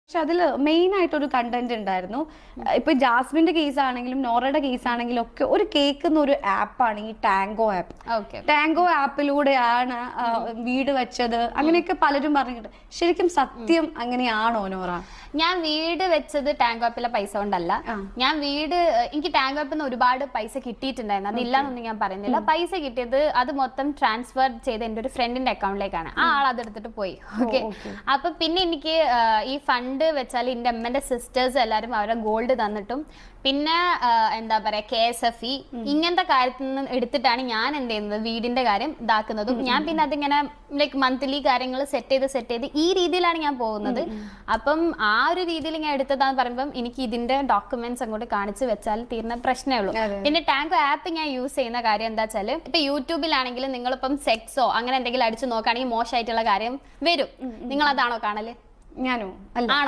പക്ഷെ അതിൽ മെയിൻ ആയിട്ടൊരു കണ്ടന്റ് ഉണ്ടായിരുന്നു. ഇപ്പൊ ജാസ്മിന്റെ കേസ് ആണെങ്കിലും നോറയുടെ കേസ് ആണെങ്കിലും ഒക്കെ ഒരു കേൾക്കുന്ന ഒരു ആപ്പാണ് ഈ ടാങ്കോ ആപ്പ്. ടാങ്കോ ആപ്പിലൂടെയാണ് വീട് വെച്ചത് അങ്ങനെയൊക്കെ പലരും പറഞ്ഞിട്ട്. ശരിക്കും സത്യം അങ്ങനെയാണോ നോറ? ഞാൻ വീട് വെച്ചത് ടാങ്ക് ആപ്പിലെ പൈസ കൊണ്ടല്ല. ഞാൻ എനിക്ക് ടാങ്ക് ആപ്പിൽ നിന്ന് ഒരുപാട് പൈസ കിട്ടിയിട്ടുണ്ടായിരുന്നു, അതില്ലാന്നൊന്നും ഞാൻ പറയുന്നില്ല. പൈസ കിട്ടിയത് അത് മൊത്തം ട്രാൻസ്ഫർ ചെയ്ത് എൻ്റെ ഒരു ഫ്രണ്ടിന്റെ അക്കൗണ്ടിലേക്കാണ്. ആ ആൾ അതെടുത്തിട്ട് പോയി. ഓക്കെ, അപ്പൊ പിന്നെ എനിക്ക് ഈ ഫണ്ട് വെച്ചാൽ എൻ്റെ അമ്മന്റെ സിസ്റ്റേഴ്സ് എല്ലാവരും അവരെ ഗോൾഡ് തന്നിട്ടും പിന്നെ എന്താ പറയാ KSFE ഇങ്ങനത്തെ കാര്യത്തിൽ നിന്ന് എടുത്തിട്ടാണ് ഞാൻ എന്ത് ചെയ്യുന്നത്, വീടിന്റെ കാര്യം ഇതാക്കുന്നതും. ഞാൻ പിന്നെ അതിങ്ങനെ ലൈക്ക് മന്ത്ലി കാര്യങ്ങൾ സെറ്റ് ചെയ്ത് ഈ രീതിയിലാണ് ഞാൻ പോകുന്നത്. അപ്പം ആ ഒരു രീതിയിൽ ഞാൻ എടുത്തതാന്ന് പറയുമ്പം എനിക്ക് ഇതിന്റെ ഡോക്യുമെന്റ്സ് അങ്ങോട്ട് കാണിച്ച് വെച്ചാൽ തീർന്ന പ്രശ്നമേ ഉള്ളൂ. പിന്നെ ടാങ്കോ ആപ്പ് ഞാൻ യൂസ് ചെയ്യുന്ന കാര്യം എന്താ വെച്ചാൽ, ഇപ്പൊ യൂട്യൂബിലാണെങ്കിലും നിങ്ങളിപ്പം സെക്സോ അങ്ങനെ എന്തെങ്കിലും അടിച്ചു നോക്കുകയാണെങ്കിൽ മോശമായിട്ടുള്ള കാര്യം വരും. നിങ്ങൾ അതാണോ കാണല്? ഞാനോ? ആണോ?